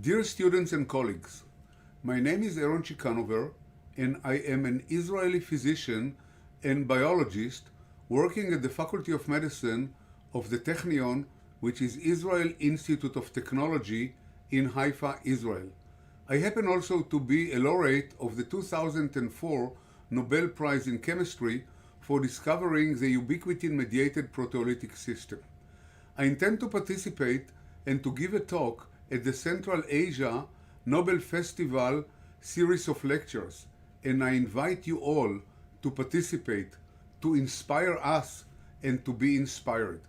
Dear students and colleagues, my name is Aaron Chikanover, and I am an Israeli physician and biologist working at the Faculty of Medicine of the Technion, which is Israel Institute of Technology in Haifa, Israel. I happen also to be a laureate of the 2004 Nobel Prize in Chemistry for discovering the ubiquitin-mediated proteolytic system. I intend to participate and to give a talk at the Central Asia Nobel Festival series of lectures, and I invite you all to participate, to inspire us and to be inspired.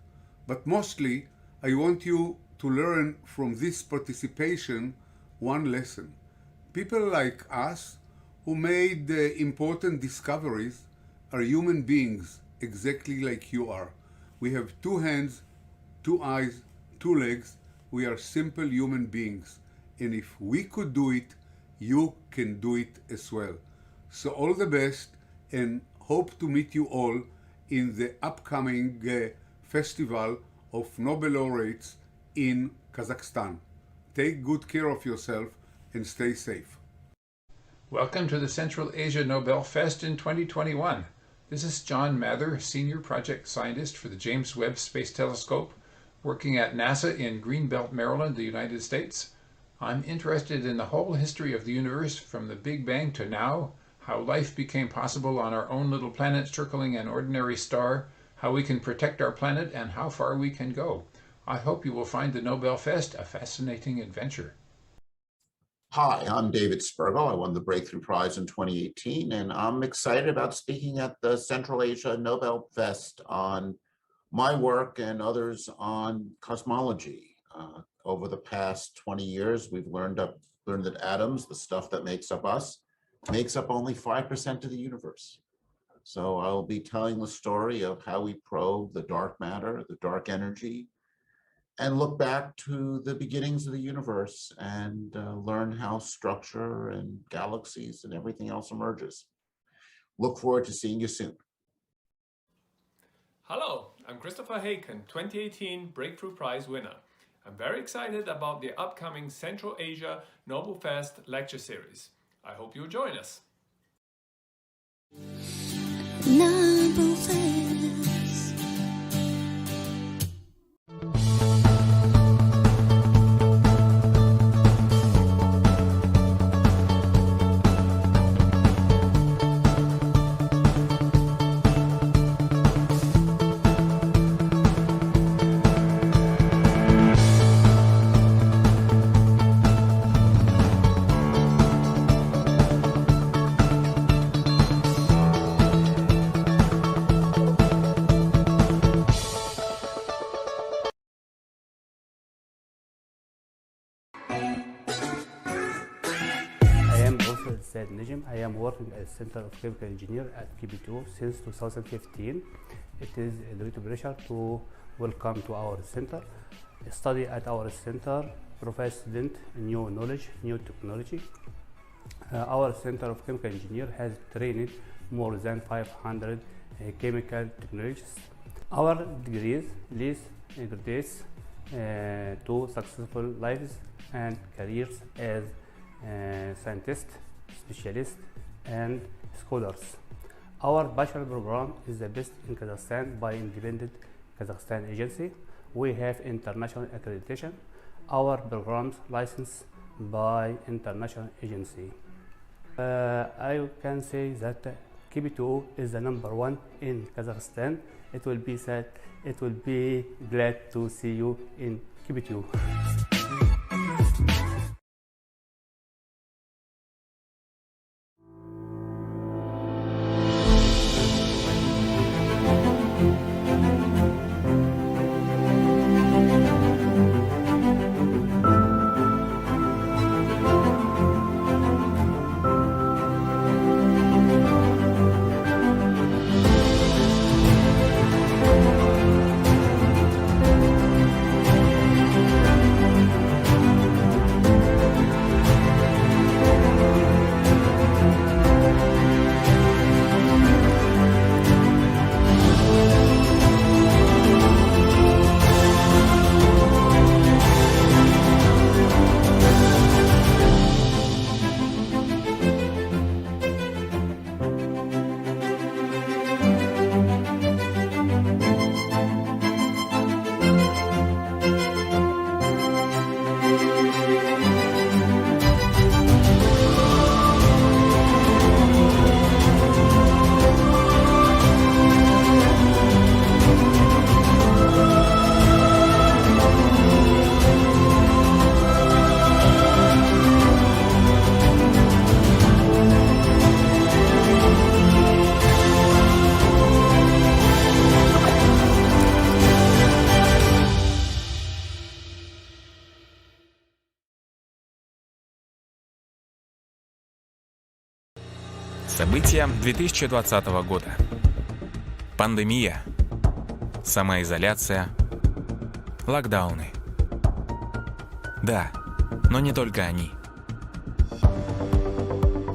But mostly, I want you to learn from this participation one lesson. People like us who made important discoveries are human beings exactly like you are. We have 2 hands, 2 eyes, 2 legs. We are simple human beings. And if we could do it, you can do it as well. So all the best, and hope to meet you all in the upcoming Festival of Nobel Laureates in Kazakhstan. Take good care of yourself and stay safe. Welcome to the Central Asia Nobel Fest in 2021. This is John Mather, Senior Project Scientist for the James Webb Space Telescope, working at NASA in Greenbelt, Maryland, the United States. I'm interested in the whole history of the universe from the Big Bang to now, how life became possible on our own little planet circling an ordinary star, how we can protect our planet, and how far we can go. I hope you will find the Nobel Fest a fascinating adventure. Hi, I'm David Spergel. I won the Breakthrough Prize in 2018, and I'm excited about speaking at the Central Asia Nobel Fest on my work and others on cosmology. Over the past 20 years, we've learned that atoms, the stuff that makes up us, makes up only 5% of the universe. So I'll be telling the story of how we probe the dark matter, the dark energy, and look back to the beginnings of the universe and learn how structure and galaxies and everything else emerges. Look forward to seeing you soon. Hello, I'm Christopher Haken, 2018 Breakthrough Prize winner. I'm very excited about the upcoming Central Asia Nobel Fest lecture series. I hope you'll join us. Nobel Fest. I am working as Center of Chemical Engineer at KB2 since 2015. It is a great pleasure to welcome to our center. Study at our center provides students new knowledge, new technology. Our Center of Chemical Engineer has trained more than 500 chemical technologists. Our degrees lead graduates to successful lives and careers as scientists, specialists, and scholars. Our bachelor program is the best in Kazakhstan by independent Kazakhstan agency. We have international accreditation. Our programs licensed by international agency. I can say that KB2 is the #1 in Kazakhstan. It will be glad to see you in KB2. События 2020 года. Пандемия, самоизоляция, локдауны. Да, но не только они.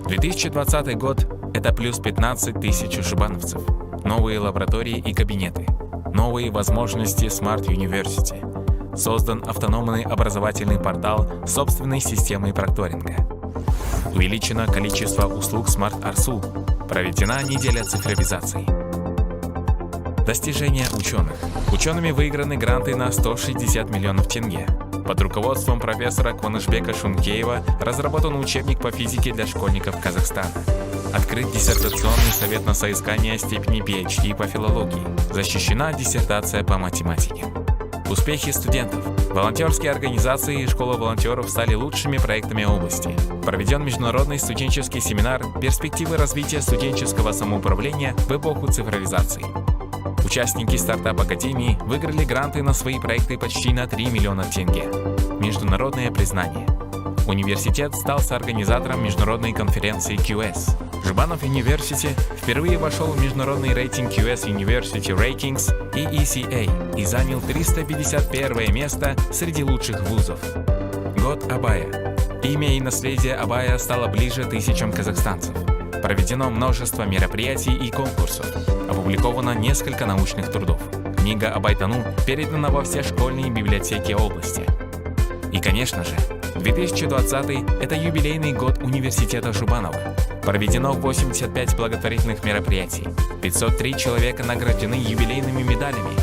2020 год – это плюс 15 тысяч жбановцев, новые лаборатории и кабинеты, новые возможности Smart University, создан автономный образовательный портал с собственной системой прокторинга. Увеличено количество услуг Smart Arsu, проведена неделя цифровизации. Достижения ученых. Учеными выиграны гранты на 160 миллионов тенге. Под руководством профессора Кванышбека Шункеева разработан учебник по физике для школьников Казахстана. Открыт диссертационный совет на соискание степени PhD по филологии. Защищена диссертация по математике. Успехи студентов. Волонтерские организации и школа волонтеров стали лучшими проектами области. Проведен международный студенческий семинар «Перспективы развития студенческого самоуправления в эпоху цифровизации». Участники стартап-академии выиграли гранты на свои проекты почти на 3 миллиона тенге. Международное признание. Университет стал соорганизатором международной конференции QS. Жбанов University впервые вошел в международный рейтинг QS University Rankings и ECA и занял 351 место среди лучших вузов. Год Абая. Имя и наследие Абая стало ближе тысячам казахстанцев. Проведено множество мероприятий и конкурсов. Опубликовано несколько научных трудов. Книга Абайтану передана во все школьные библиотеки области. И, конечно же, 2020 – это юбилейный год университета Жбанова. Проведено 85 благотворительных мероприятий. 503 человека награждены юбилейными медалями.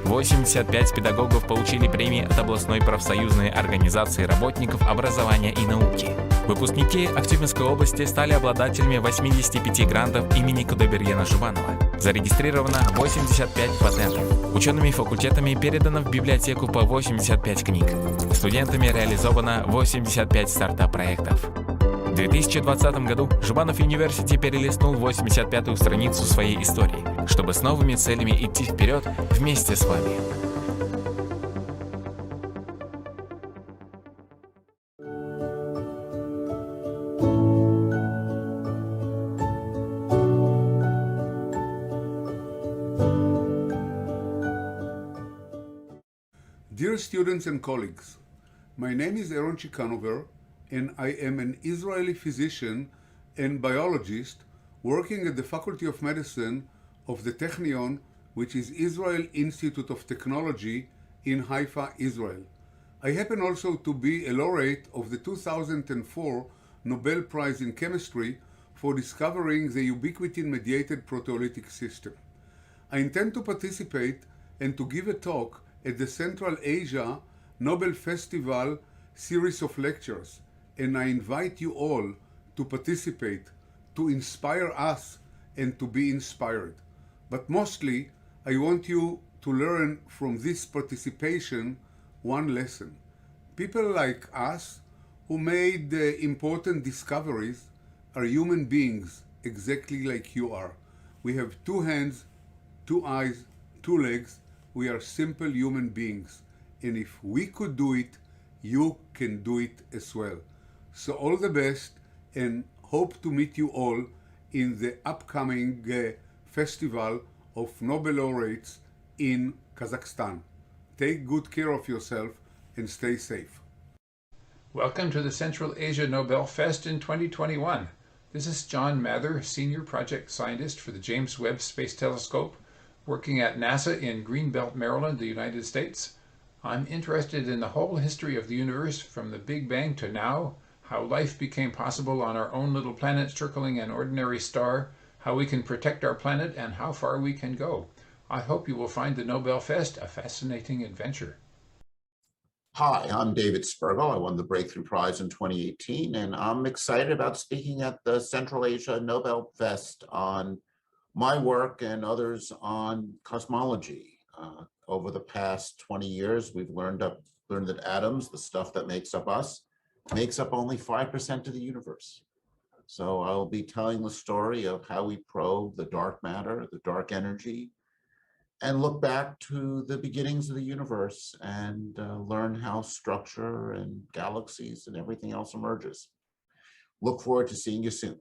85 педагогов получили премии от областной профсоюзной организации работников образования и науки. Выпускники Актюбинской области стали обладателями 85 грантов имени Кудайбергена Жбанова. Зарегистрировано 85 патентов. Учеными факультетами передано в библиотеку по 85 книг. Студентами реализовано 85 стартап-проектов. В 2020 году Жбанов University перелистнул 85-ю страницу своей истории, чтобы с новыми целями идти вперед вместе с вами. Dear students and colleagues, my name is Aaron Chikanover, and I am an Israeli physician and biologist working at the Faculty of Medicine of the Technion, which is Israel Institute of Technology in Haifa, Israel. I happen also to be a laureate of the 2004 Nobel Prize in Chemistry for discovering the ubiquitin-mediated proteolytic system. I intend to participate and to give a talk at the Central Asia Nobel Festival series of lectures, and I invite you all to participate, to inspire us and to be inspired. But mostly, I want you to learn from this participation one lesson. People like us who made important discoveries are human beings exactly like you are. We have 2 hands, 2 eyes, 2 legs. We are simple human beings. And if we could do it, you can do it as well. So all the best, and hope to meet you all in the upcoming Festival of Nobel Laureates in Kazakhstan. Take good care of yourself and stay safe. Welcome to the Central Asia Nobel Fest in 2021. This is John Mather, Senior Project Scientist for the James Webb Space Telescope, working at NASA in Greenbelt, Maryland, the United States. I'm interested in the whole history of the universe from the Big Bang to now, how life became possible on our own little planet circling an ordinary star, how we can protect our planet, and how far we can go. I hope you will find the Nobel Fest a fascinating adventure. Hi, I'm David Spergel. I won the Breakthrough Prize in 2018, and I'm excited about speaking at the Central Asia Nobel Fest on my work and others on cosmology. Over the past 20 years, we've learned that atoms, the stuff that makes up us, makes up only 5% of the universe. So I'll be telling the story of how we probe the dark matter, the dark energy, and look back to the beginnings of the universe and learn how structure and galaxies and everything else emerges. Look forward to seeing you soon.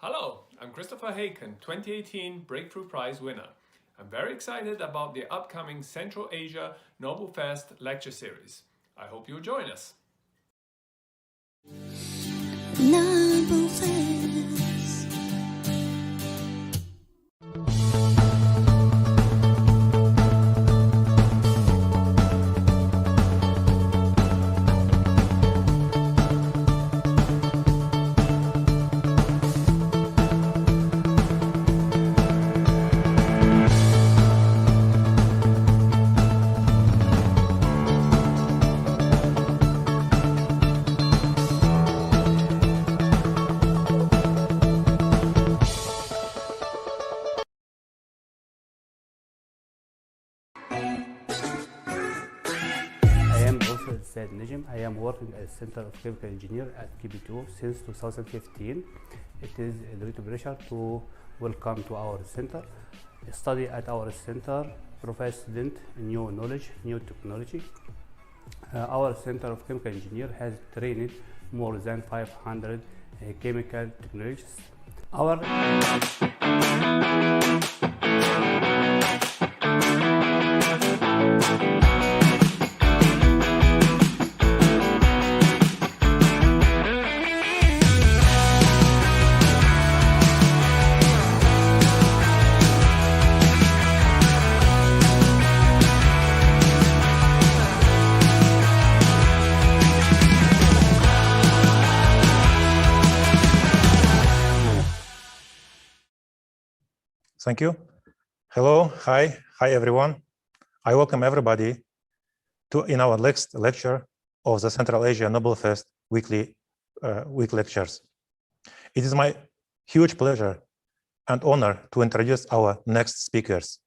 Hello, I'm Christopher Haken, 2018 Breakthrough Prize winner. I'm very excited about the upcoming Central Asia Nobel Fest lecture series. I hope you'll join us. Nobel Fest. I am working as Center of Chemical Engineer at KB2 since 2015. It is a great pleasure to welcome to our center. Study at our center provides students new knowledge, new technology. Our Center of Chemical Engineer has trained more than 500 chemical technologists. Thank you. Hello, hi everyone. I welcome everybody in our next lecture of the Central Asia Nobel Fest week lectures. It is my huge pleasure and honor to introduce our next speakers,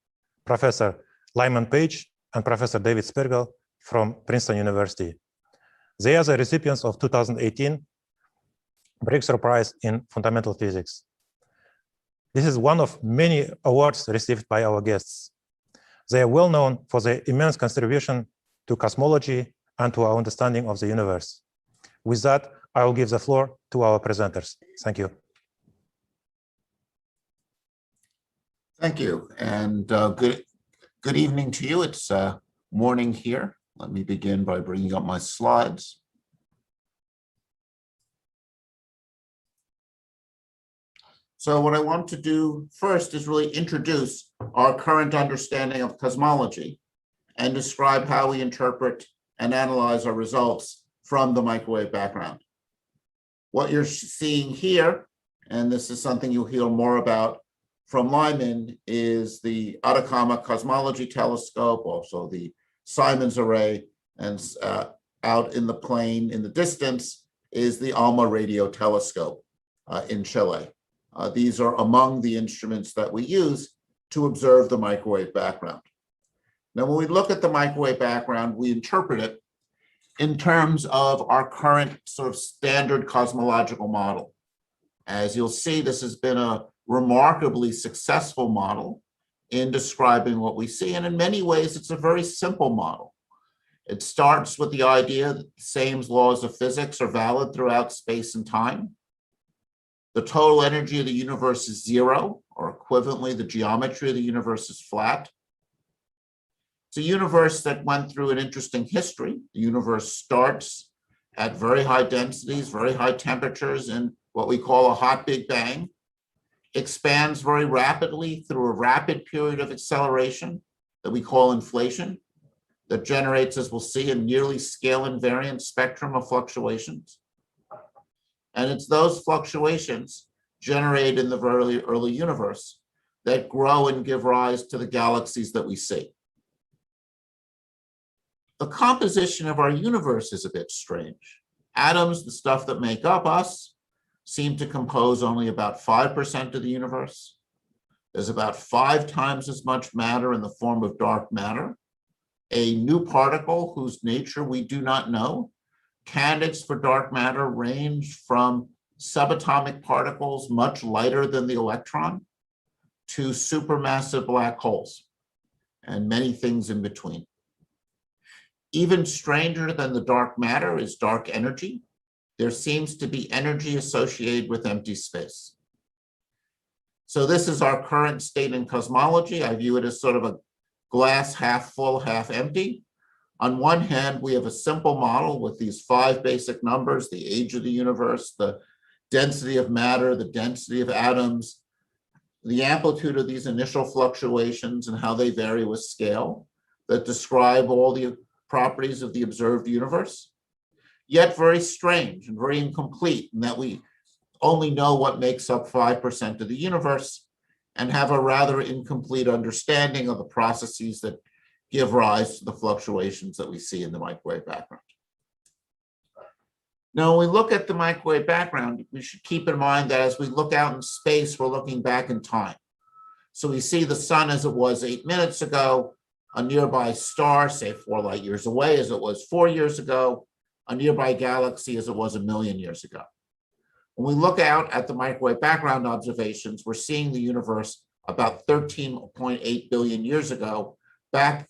Professor Lyman Page and Professor David Spergel from Princeton University. They are the recipients of 2018 Breakthrough Prize in Fundamental Physics. This is one of many awards received by our guests. They are well known for their immense contribution to cosmology and to our understanding of the universe. With that, I will give the floor to our presenters. Thank you. Thank you, and good evening to you. It's morning here. Let me begin by bringing up my slides. So what I want to do first is really introduce our current understanding of cosmology and describe how we interpret and analyze our results from the microwave background. What you're seeing here, and this is something you'll hear more about from Lyman, is the Atacama Cosmology Telescope, also the Simons Array, and out in the plain in the distance is the ALMA radio telescope in Chile. These are among the instruments that we use to observe the microwave background. Now, when we look at the microwave background, we interpret it in terms of our current sort of standard cosmological model. As you'll see, this has been a remarkably successful model in describing what we see, and in many ways, it's a very simple model. It starts with the idea that the same laws of physics are valid throughout space and time. The total energy of the universe is zero, or equivalently, the geometry of the universe is flat. It's a universe that went through an interesting history. The universe starts at very high densities, very high temperatures in what we call a hot Big Bang, expands very rapidly through a rapid period of acceleration that we call inflation, that generates, as we'll see, a nearly scale invariant spectrum of fluctuations. And it's those fluctuations generated in the very early universe that grow and give rise to the galaxies that we see. The composition of our universe is a bit strange. Atoms, the stuff that make up us, seem to compose only about 5% of the universe. There's about 5 times as much matter in the form of dark matter, a new particle whose nature we do not know. Candidates for dark matter range from subatomic particles much lighter than the electron to supermassive black holes and many things in between. Even stranger than the dark matter is dark energy. There seems to be energy associated with empty space. So this is our current state in cosmology. I view it as sort of a glass half full, half empty. On one hand, we have a simple model with these 5 basic numbers: the age of the universe, the density of matter, the density of atoms, the amplitude of these initial fluctuations and how they vary with scale, that describe all the properties of the observed universe, yet very strange and very incomplete in that we only know what makes up 5% of the universe and have a rather incomplete understanding of the processes that give rise to the fluctuations that we see in the microwave background. Now, when we look at the microwave background, we should keep in mind that as we look out in space, we're looking back in time. So we see the sun as it was 8 minutes ago, a nearby star, say 4 light years away, as it was 4 years ago, a nearby galaxy as it was 1 million years ago. When we look out at the microwave background observations, we're seeing the universe about 13.8 billion years ago, back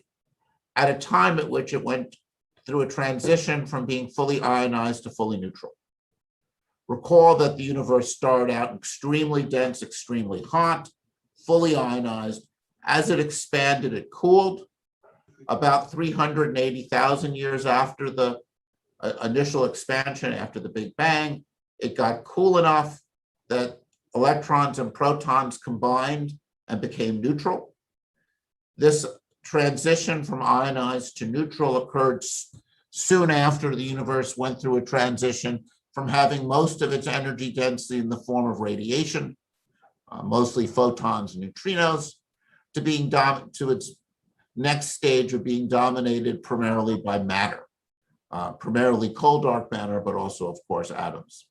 at a time at which it went through a transition from being fully ionized to fully neutral. Recall that the universe started out extremely dense, extremely hot, fully ionized. As it expanded, it cooled. About 380,000 years after the initial expansion, after the Big Bang, it got cool enough that electrons and protons combined and became neutral. This transition from ionized to neutral occurred soon after the universe went through a transition from having most of its energy density in the form of radiation, mostly photons and neutrinos, to being to its next stage of being dominated primarily by matter, primarily cold dark matter, but also, of course, atoms.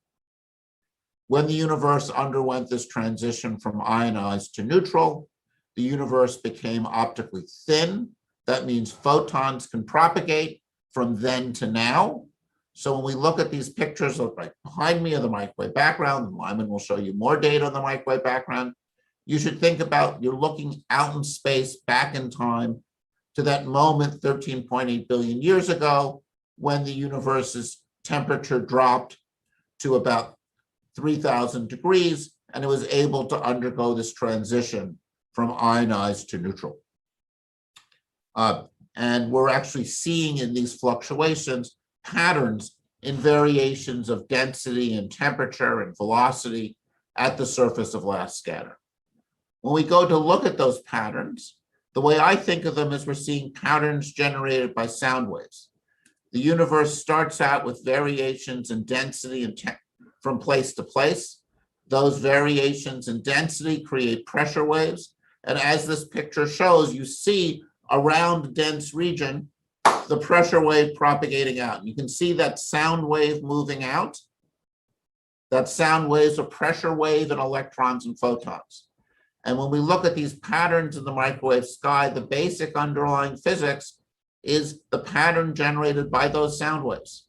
When the universe underwent this transition from ionized to neutral, the universe became optically thin. That means photons can propagate from then to now. So when we look at these pictures right behind me of the microwave background, and Lyman will show you more data on the microwave background, you should think about you're looking out in space back in time to that moment 13.8 billion years ago when the universe's temperature dropped to about 3,000 degrees, and it was able to undergo this transition from ionized to neutral. And we're actually seeing in these fluctuations patterns in variations of density and temperature and velocity at the surface of last scatter. When we go to look at those patterns, the way I think of them is we're seeing patterns generated by sound waves. The universe starts out with variations in density and from place to place. Those variations in density create pressure waves. And as this picture shows, you see around a dense region, the pressure wave propagating out. You can see that sound wave moving out. That sound wave is a pressure wave in electrons and photons. And when we look at these patterns in the microwave sky, the basic underlying physics is the pattern generated by those sound waves.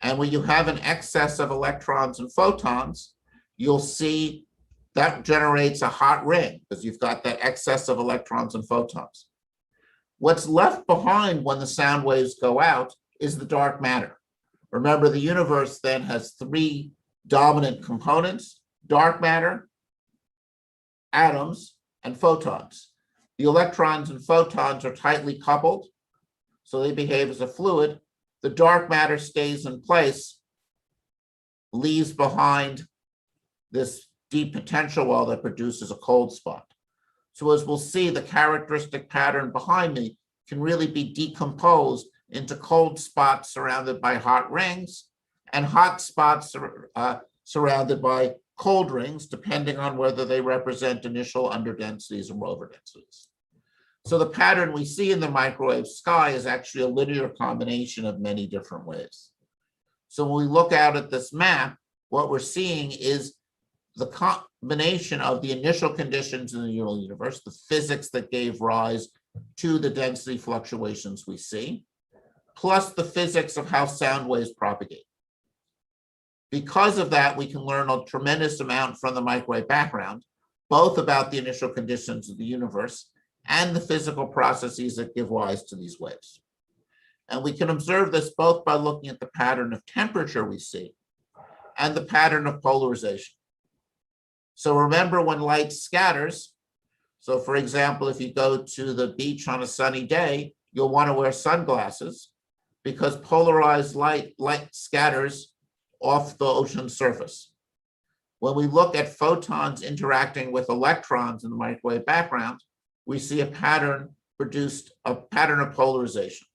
And when you have an excess of electrons and photons, you'll see that generates a hot ring because you've got that excess of electrons and photons. What's left behind when the sound waves go out is the dark matter. Remember, the universe then has 3 dominant components: dark matter, atoms, and photons. The electrons and photons are tightly coupled, so they behave as a fluid. The dark matter stays in place, leaves behind this deep potential well that produces a cold spot. So as we'll see, the characteristic pattern behind me can really be decomposed into cold spots surrounded by hot rings and hot spots surrounded by cold rings, depending on whether they represent initial underdensities or overdensities. So the pattern we see in the microwave sky is actually a linear combination of many different waves. So when we look out at this map, what we're seeing is the combination of the initial conditions in the universe, the physics that gave rise to the density fluctuations we see, plus the physics of how sound waves propagate. Because of that, we can learn a tremendous amount from the microwave background, both about the initial conditions of the universe and the physical processes that give rise to these waves. And we can observe this both by looking at the pattern of temperature we see and the pattern of polarization. So remember when light scatters, so for example, if you go to the beach on a sunny day, you'll want to wear sunglasses because polarized light scatters off the ocean surface. When we look at photons interacting with electrons in the microwave background, we see a pattern of polarization.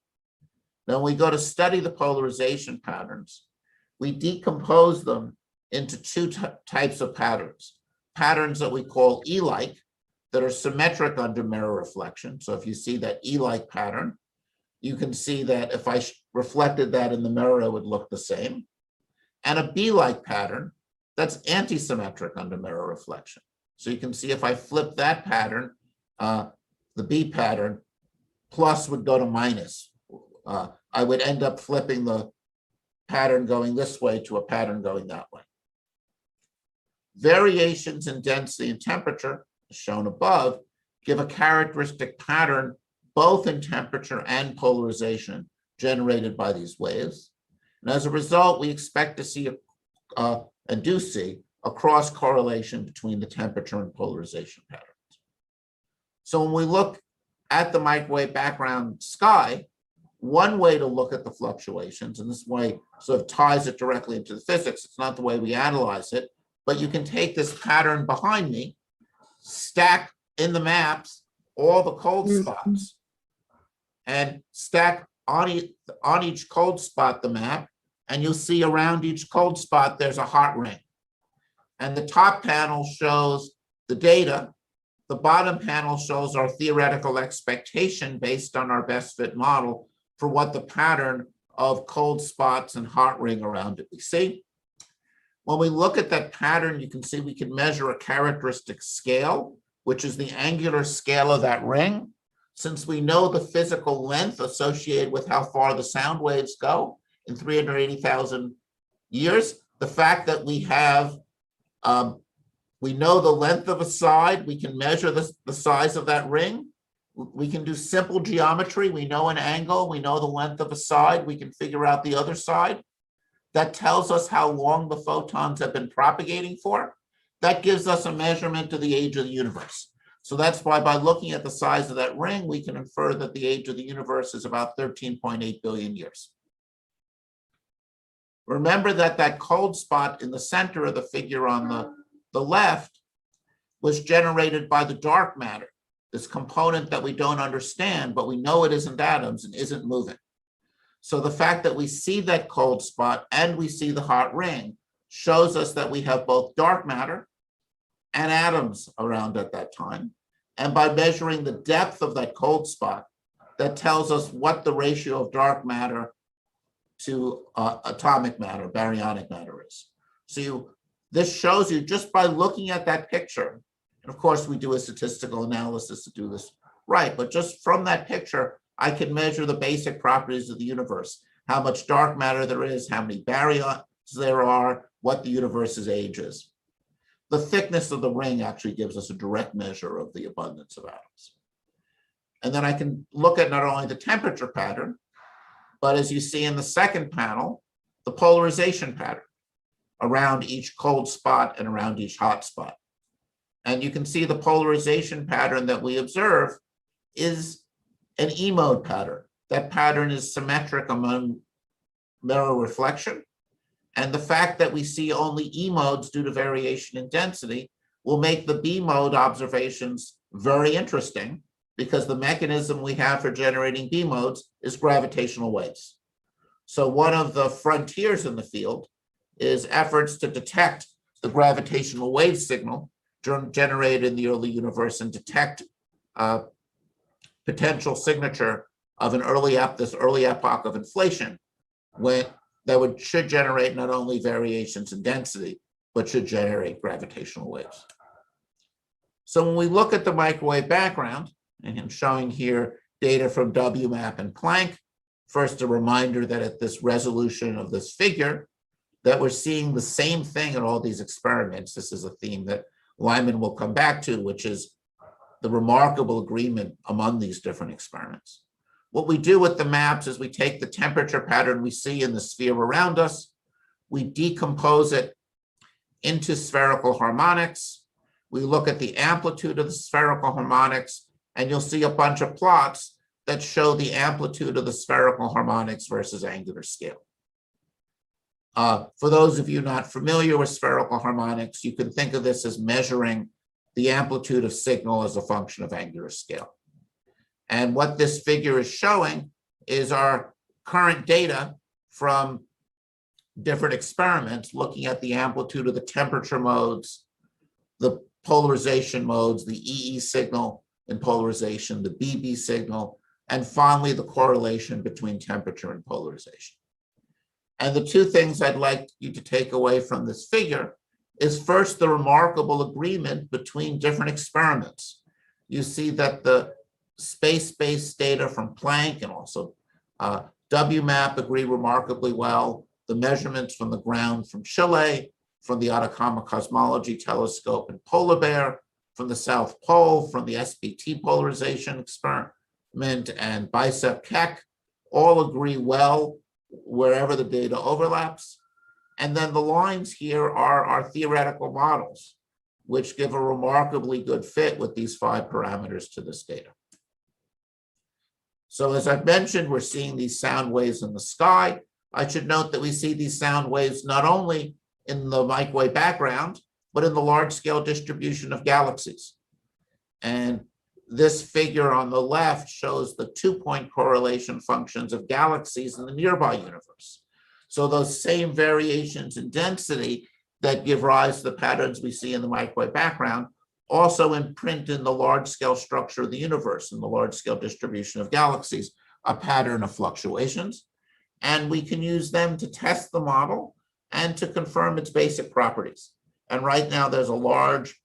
Then we go to study the polarization patterns. We decompose them into two types of patterns. Patterns that we call E-like, that are symmetric under mirror reflection. So if you see that E-like pattern, you can see that if I reflected that in the mirror, it would look the same. And a B-like pattern that's anti-symmetric under mirror reflection. So you can see if I flip that pattern, the B pattern, plus would go to minus. I would end up flipping the pattern going this way to a pattern going that way. Variations in density and temperature, as shown above, give a characteristic pattern both in temperature and polarization generated by these waves. And as a result, we expect to see and do see a cross correlation between the temperature and polarization patterns. So when we look at the microwave background sky, one way to look at the fluctuations, and this way sort of ties it directly into the physics, it's not the way we analyze it, but you can take this pattern behind me, stack in the maps all the cold spots, and stack on each cold spot the map, and you'll see around each cold spot there's a hot ring. And the top panel shows the data. The bottom panel shows our theoretical expectation based on our best fit model for what the pattern of cold spots and hot ring around it we see. When we look at that pattern, you can see we can measure a characteristic scale, which is the angular scale of that ring. Since we know the physical length associated with how far the sound waves go in 380,000 years, the fact that we have, we know the length of a side, we can measure the size of that ring. We can do simple geometry. We know an angle, we know the length of a side, we can figure out the other side. That tells us how long the photons have been propagating for. That gives us a measurement of the age of the universe. So that's why by looking at the size of that ring, we can infer that the age of the universe is about 13.8 billion years. Remember that that cold spot in the center of the figure on the left was generated by the dark matter, this component that we don't understand, but we know it isn't atoms and isn't moving. So the fact that we see that cold spot and we see the hot ring shows us that we have both dark matter and atoms around at that time. And by measuring the depth of that cold spot, that tells us what the ratio of dark matter to atomic matter, baryonic matter is. So this shows you just by looking at that picture, and of course we do a statistical analysis to do this right, but just from that picture, I can measure the basic properties of the universe, how much dark matter there is, how many baryons there are, what the universe's age is. The thickness of the ring actually gives us a direct measure of the abundance of atoms. And then I can look at not only the temperature pattern, but as you see in the second panel, the polarization pattern around each cold spot and around each hot spot. And you can see the polarization pattern that we observe is an E-mode pattern. That pattern is symmetric among mirror reflection. And the fact that we see only E-modes due to variation in density will make the B-mode observations very interesting because the mechanism we have for generating B-modes is gravitational waves. So one of the frontiers in the field is efforts to detect the gravitational wave signal generated in the early universe and detect potential signature of this early epoch of inflation should generate not only variations in density, but should generate gravitational waves. So when we look at the microwave background, and I'm showing here data from WMAP and Planck, first a reminder that at this resolution of this figure, that we're seeing the same thing in all these experiments. This is a theme that Lyman will come back to, which is the remarkable agreement among these different experiments. What we do with the maps is we take the temperature pattern we see in the sphere around us, we decompose it into spherical harmonics, we look at the amplitude of the spherical harmonics, and you'll see a bunch of plots that show the amplitude of the spherical harmonics versus angular scale. For those of you not familiar with spherical harmonics, you can think of this as measuring the amplitude of signal as a function of angular scale. And what this figure is showing is our current data from different experiments looking at the amplitude of the temperature modes, the polarization modes, the EE signal in polarization, the BB signal, and finally the correlation between temperature and polarization. And the two things I'd like you to take away from this figure is first the remarkable agreement between different experiments. You see that the space-based data from Planck and also WMAP agree remarkably well. The measurements from the ground from Chile, from the Atacama Cosmology Telescope in Polar Bear, from the South Pole, from the SPT polarization experiment and BICEP Keck, all agree well wherever the data overlaps. And then the lines here are our theoretical models, which give a remarkably good fit with these 5 parameters to this data. So as I've mentioned, we're seeing these sound waves in the sky. I should note that we see these sound waves not only in the microwave background, but in the large-scale distribution of galaxies. And this figure on the left shows the 2-point correlation functions of galaxies in the nearby universe. So those same variations in density that give rise to the patterns we see in the microwave background also imprint in the large-scale structure of the universe, in the large-scale distribution of galaxies, a pattern of fluctuations. And we can use them to test the model and to confirm its basic properties. And right now there's a large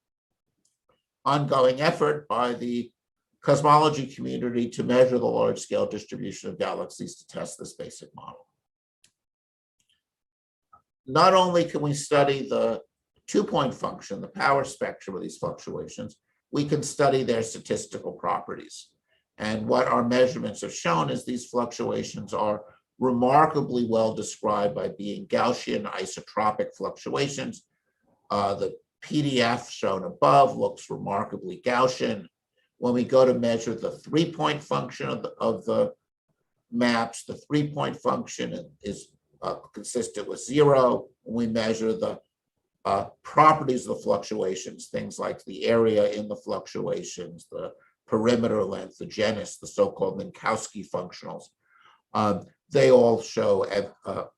ongoing effort by the cosmology community to measure the large-scale distribution of galaxies to test this basic model. Not only can we study the 2-point function, the power spectrum of these fluctuations, we can study their statistical properties. And what our measurements have shown is these fluctuations are remarkably well described by being Gaussian isotropic fluctuations. The PDF shown above looks remarkably Gaussian. When we go to measure the 3-point function of the maps, the 3-point function is consistent with 0. When we measure the properties of the fluctuations, things like the area in the fluctuations, the perimeter length, the genus, the so-called Minkowski functionals, they all show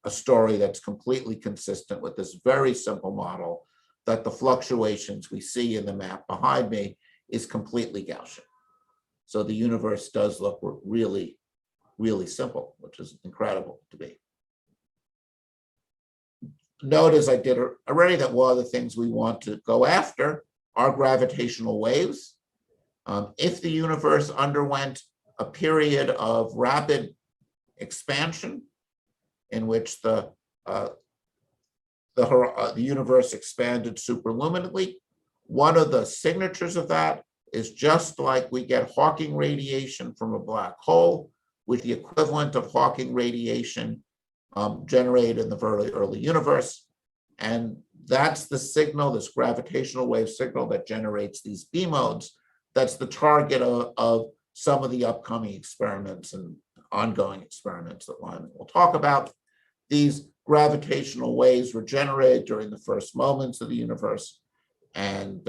a story that's completely consistent with this very simple model that the fluctuations we see in the map behind me is completely Gaussian. So the universe does look really, really simple, which is incredible to me. Note, as I did already, that one of the things we want to go after are gravitational waves. If the universe underwent a period of rapid expansion in which the universe expanded superluminantly, one of the signatures of that is just like we get Hawking radiation from a black hole, with the equivalent of Hawking radiation generated in the very early universe. And that's the signal, this gravitational wave signal that generates these B modes. That's the target of some of the upcoming experiments and ongoing experiments that Lyman will talk about. These gravitational waves were generated during the first moments of the universe, and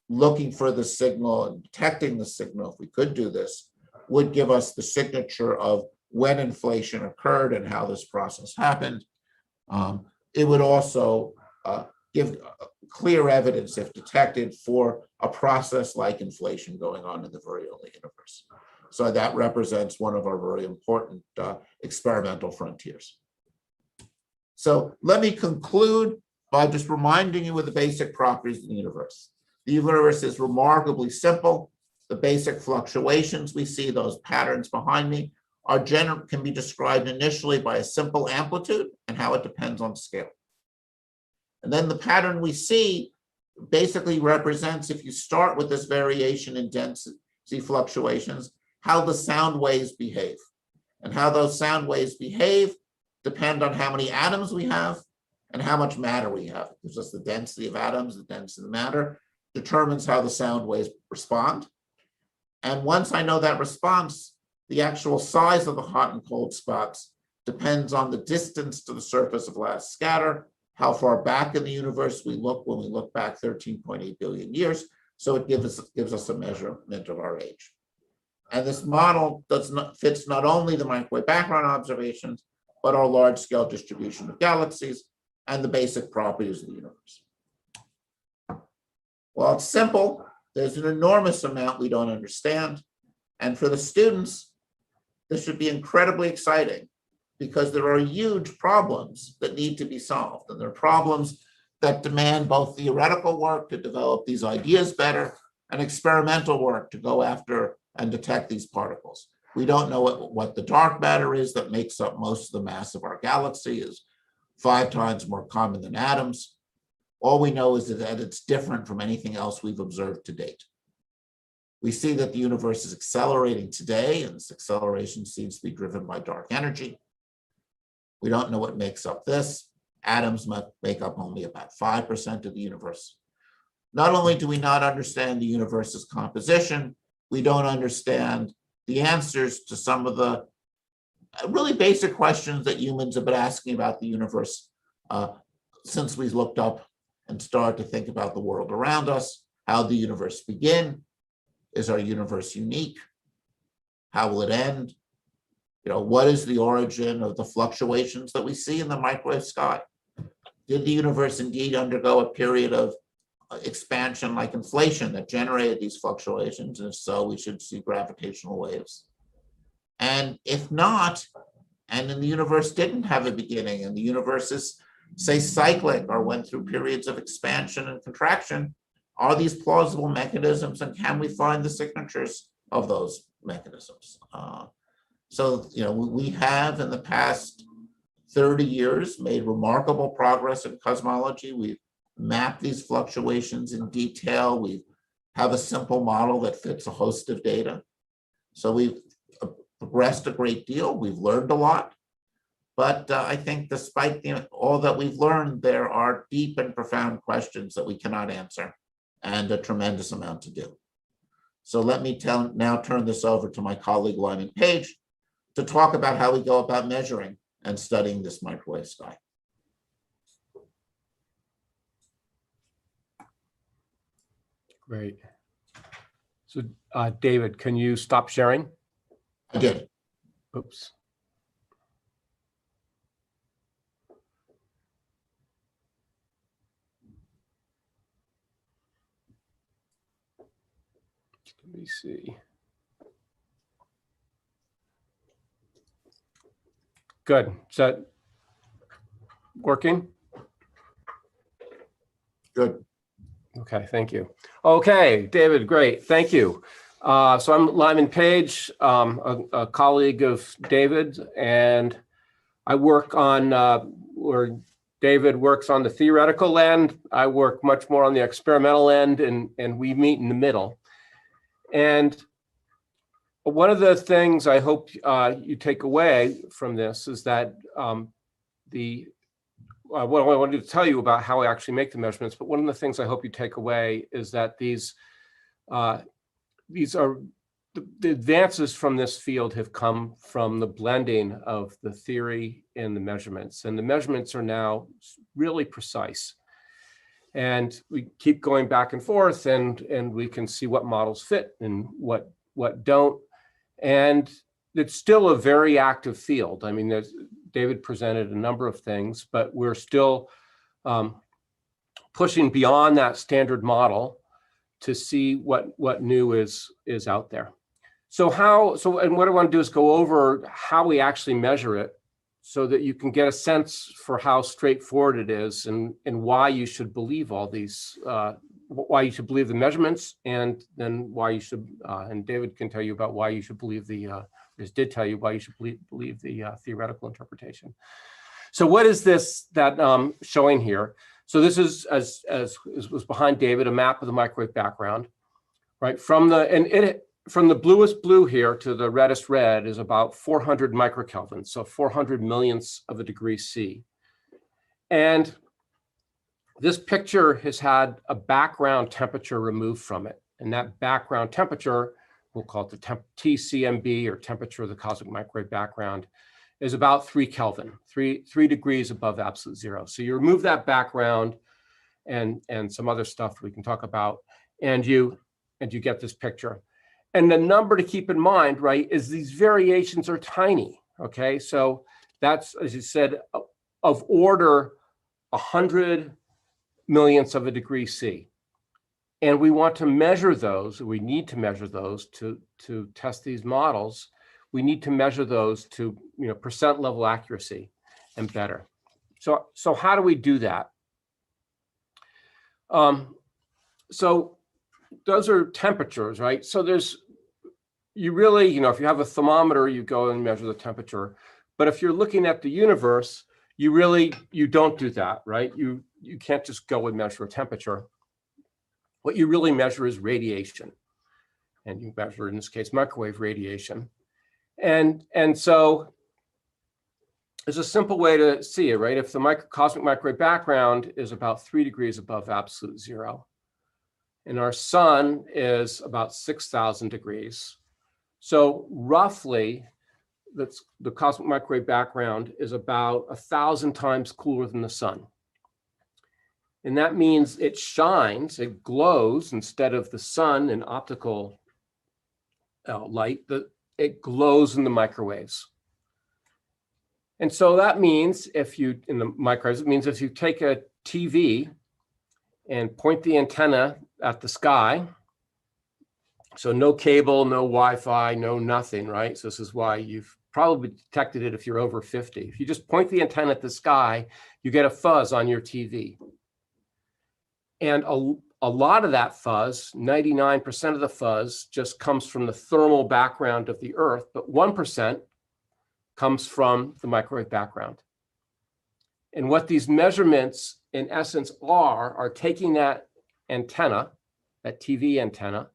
looking for the signal and detecting the signal, if we could do this, would give us the signature of when inflation occurred and how this process happened. It would also give clear evidence, if detected, for a process like inflation going on in the very early universe. So that represents one of our very important experimental frontiers. So let me conclude by just reminding you of the basic properties of the universe. The universe is remarkably simple. The basic fluctuations we see, those patterns behind me, can be described initially by a simple amplitude and how it depends on scale. And then the pattern we see basically represents, if you start with this variation in density fluctuations, how the sound waves behave. And how those sound waves behave depend on how many atoms we have and how much matter we have. It gives us the density of atoms, the density of matter, determines how the sound waves respond. And once I know that response, the actual size of the hot and cold spots depends on the distance to the surface of last scatter, how far back in the universe we look when we look back 13.8 billion years. So it gives us a measurement of our age. And this model fits not only the microwave background observations, but our large-scale distribution of galaxies and the basic properties of the universe. Well, it's simple. There's an enormous amount we don't understand. And for the students, this should be incredibly exciting because there are huge problems that need to be solved. And there are problems that demand both theoretical work to develop these ideas better and experimental work to go after and detect these particles. We don't know what the dark matter is that makes up most of the mass of our galaxy, is 5 times more common than atoms. All we know is that it's different from anything else we've observed to date. We see that the universe is accelerating today, and this acceleration seems to be driven by dark energy. We don't know what makes up this. Atoms make up only about 5% of the universe. Not only do we not understand the universe's composition, we don't understand the answers to some of the really basic questions that humans have been asking about the universe since we looked up and started to think about the world around us. How did the universe begin? Is our universe unique? How will it end? What is the origin of the fluctuations that we see in the microwave sky? Did the universe indeed undergo a period of expansion like inflation that generated these fluctuations? And if so, we should see gravitational waves. And if not, and then the universe didn't have a beginning, and the universe is, say, cyclic or went through periods of expansion and contraction, are these plausible mechanisms, and can we find the signatures of those mechanisms? So we have in the past 30 years made remarkable progress in cosmology. We've mapped these fluctuations in detail. We have a simple model that fits a host of data. So we've progressed a great deal. We've learned a lot. But I think despite all that we've learned, there are deep and profound questions that we cannot answer, and a tremendous amount to do. So let me now turn this over to my colleague Lyman Page to talk about how we go about measuring and studying this microwave sky. Great. So David, can you stop sharing? I did. Oops. Let me see. Good. Is that working? Good. Okay, thank you. Okay, David, great, thank you. So I'm Lyman Page, a colleague of David, and I work on where David works on the theoretical end. I work much more on the experimental end, and we meet in the middle. And one of the things I hope you take away from this is that what I wanted to tell you about how I actually make the measurements, but one of the things I hope you take away is that these are the advances from this field have come from the blending of the theory and the measurements, and the measurements are now really precise. And we keep going back and forth, and we can see what models fit and what don't. And it's still a very active field. I mean, David presented a number of things, but we're still pushing beyond that standard model to see what new is out there. And what I want to do is go over how we actually measure it so that you can get a sense for how straightforward it is and why you should believe all these, why you should believe the measurements, and then why you should, and David can tell you about why you should believe did tell you why you should believe the theoretical interpretation. So what is this that showing here? So this is, as was behind David, a map of the microwave background, right? From the bluest blue here to the reddest red is about 400 microkelvin, so 400 millionths of a degree C. And This picture has had a background temperature removed from it. And that background temperature, we'll call it the TCMB, or temperature of the cosmic microwave background, is about 3 Kelvin, 3 degrees above absolute zero. So you remove that background and some other stuff we can talk about, and you get this picture. And the number to keep in mind, right, is these variations are tiny, okay? So that's, as you said, of order 100 millionths of a degree C. And we want to measure those, we need to measure those to test these models. We need to measure those to, percent level accuracy and better. So how do we do that? So those are temperatures, right? So you really, if you have a thermometer, you go and measure the temperature. But if you're looking at the universe, you don't do that, right? You can't just go and measure a temperature. What you really measure is radiation. And you measure, in this case, microwave radiation. And so there's a simple way to see it, right? If the cosmic microwave background is about 3 degrees above absolute zero, and our sun is about 6,000 degrees. So roughly, the cosmic microwave background is about 1,000 times cooler than the sun. And that means it shines, it glows, instead of the sun in optical light, it glows in the microwaves. And so that means in the microwaves, it means if you take a TV and point the antenna at the sky, so no cable, no Wi-Fi, no nothing, right? So this is why you've probably detected it if you're over 50. If you just point the antenna at the sky, you get a fuzz on your TV. And a lot of that fuzz, 99% of the fuzz, just comes from the thermal background of the Earth, but 1% comes from the microwave background. And what these measurements, in essence, are taking that antenna, that TV antenna,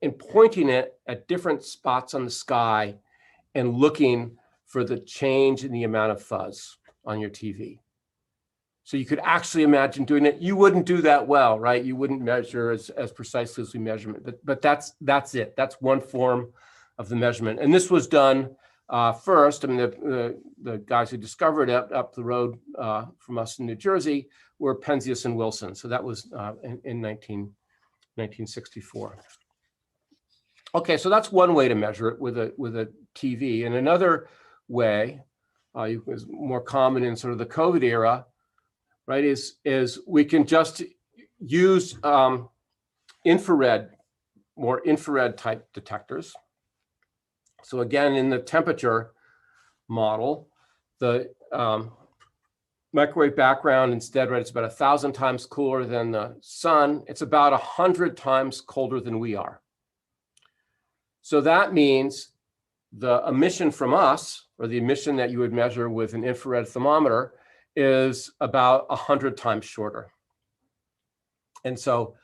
and pointing it at different spots on the sky and looking for the change in the amount of fuzz on your TV. So you could actually imagine doing it. You wouldn't do that well, right? You wouldn't measure as precisely as we measure it, but that's it. That's one form of the measurement. And this was done first. I mean, the guys who discovered it up the road from us in New Jersey were Penzias and Wilson. So that was in 1964. Okay, so that's one way to measure it with a TV. And another way, is more common in sort of the COVID era, right, is we can just use more infrared type detectors. So again, in the temperature model, the microwave background instead, right, it's about 1,000 times cooler than the sun. It's about 100 times colder than we are. So that means the emission from us, or the emission that you would measure with an infrared thermometer, is about 100 times shorter. And so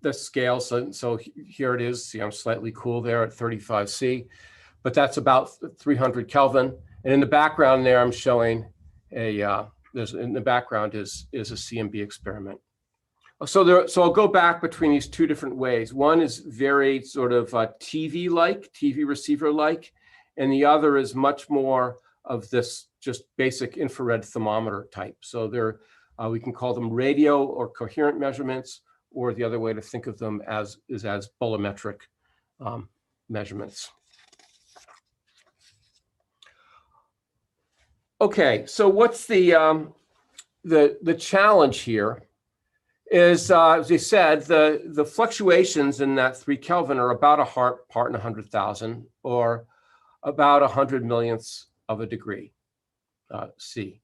the scale, so here it is, slightly cool there at 35 C, but that's about 300 Kelvin. And in the background there, I'm showing in the background is a CMB experiment. So I'll go back between these two different ways. One is very sort of TV-like, TV receiver-like, and the other is much more of this just basic infrared thermometer type. So we can call them radio or coherent measurements, or the other way to think of them as bolometric measurements. Okay, so what's the challenge here? Is, as I said, the fluctuations in that 3 Kelvin are about a part in 100,000, or about 100 millionths of a degree C.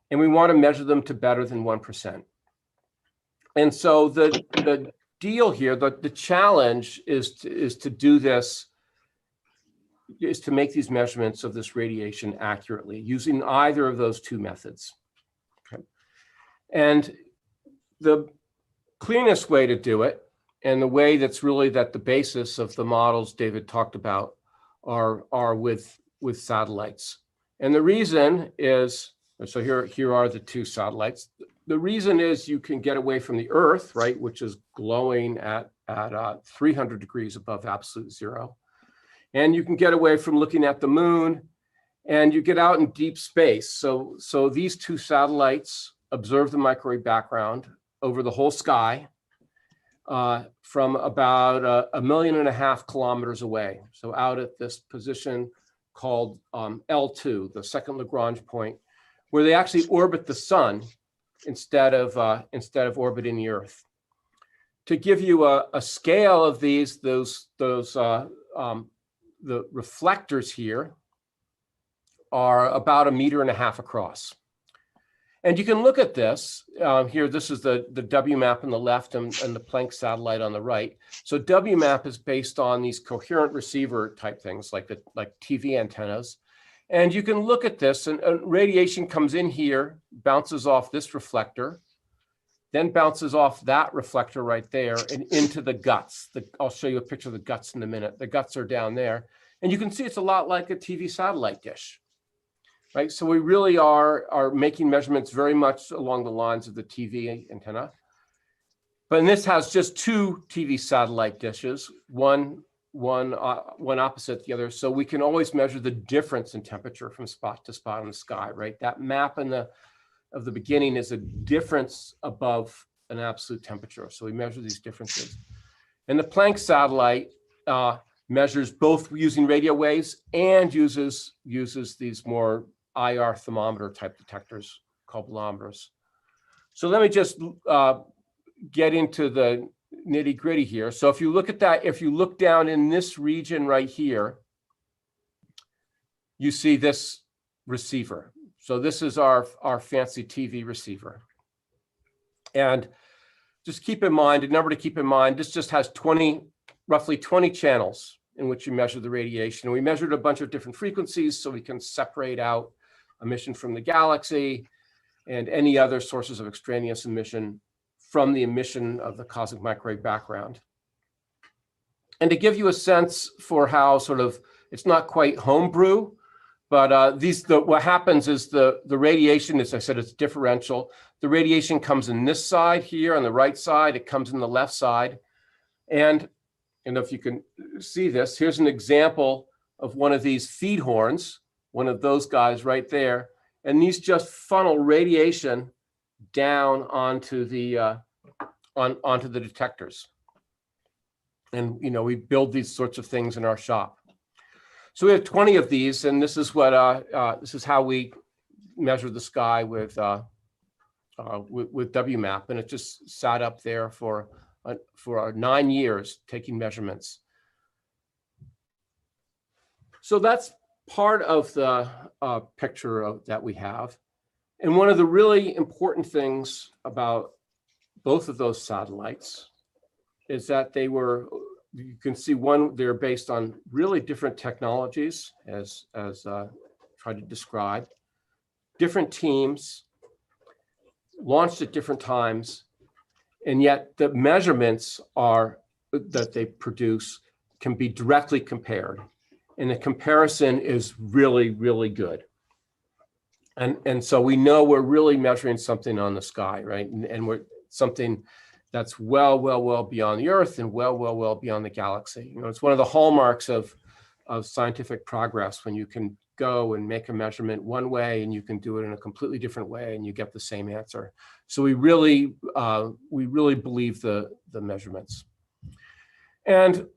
And we want to measure them to better than 1%. And so the deal here, the challenge is to do this, is to make these measurements of this radiation accurately using either of those two methods. Okay. And the cleanest way to do it, and the way that's really the basis of the models David talked about, are with satellites. And the reason is, so here are the two satellites. the reason is you can get away from the Earth, right, which is glowing at 300 degrees above absolute zero. And you can get away from looking at the moon, and you get out in deep space. So these two satellites observe the microwave background over the whole sky from about 1.5 million kilometers away. So out at this position called L2, the second Lagrange point, where they actually orbit the sun instead of orbiting the Earth. To give you a scale of these, the reflectors here are about 1.5 meters across. And you can look at this here. This is the WMAP on the left and the Planck satellite on the right. So WMAP is based on these coherent receiver type things like TV antennas. And you can look at this, and radiation comes in here, bounces off this reflector, then bounces off that reflector right there and into the guts. I'll show you a picture of the guts in a minute. The guts are down there. And you can see it's a lot like a TV satellite dish, right? So we really are making measurements very much along the lines of the TV antenna. But this has just two TV satellite dishes, one opposite the other. So we can always measure the difference in temperature from spot to spot in the sky, right? That map of the beginning is a difference above an absolute temperature. So we measure these differences. And the Planck satellite measures both using radio waves and uses these more IR thermometer type detectors called bolometers. So let me just get into the nitty gritty here. So if you look at that, if you look down in this region right here, you see this receiver. So this is our fancy TV receiver. And just keep in mind, a number to keep in mind, this just has roughly 20 channels in which you measure the radiation. And we measured a bunch of different frequencies so we can separate out emission from the galaxy and any other sources of extraneous emission from the emission of the cosmic microwave background. And to give you a sense for how it's not quite homebrew, but what happens is the radiation, as I said, it's differential. The radiation comes in this side here on the right side, it comes in the left side. And if you can see this, here's an example of one of these feed horns, one of those guys right there. And these just funnel radiation down onto the detectors. And we build these sorts of things in our shop. So we have 20 of these, and this is how we measure the sky with WMAP, and it just sat up there for 9 years taking measurements. So that's part of the picture that we have. And one of the really important things about both of those satellites is that you can see they're based on really different technologies, as tried to describe, different teams, launched at different times, and yet the measurements that they produce can be directly compared. And the comparison is really, really good. And so we know we're really measuring something on the sky, right? And we're something that's well beyond the Earth and well beyond the galaxy. It's one of the hallmarks of scientific progress when you can go and make a measurement one way and you can do it in a completely different way and you get the same answer. So we really believe the measurements. And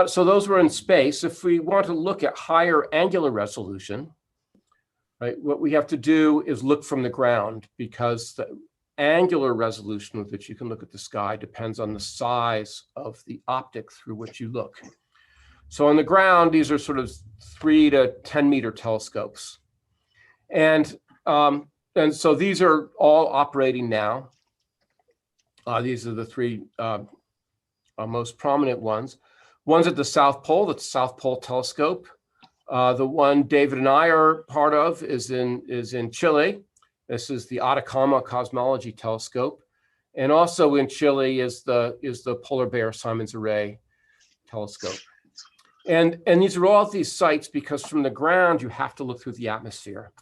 so those were in space. If we want to look at higher angular resolution, right, what we have to do is look from the ground, because the angular resolution with which you can look at the sky depends on the size of the optic through which you look. So on the ground, these are sort of 3 to 10 meter telescopes. And so these are all operating now. These are the 3 most prominent ones. One's at the South Pole, that's the South Pole Telescope. The one David and I are part of is in Chile. This is the Atacama Cosmology Telescope. And also in Chile is the Polar Bear Simons Array Telescope. And these are all these sites because from the ground, you have to look through the atmosphere.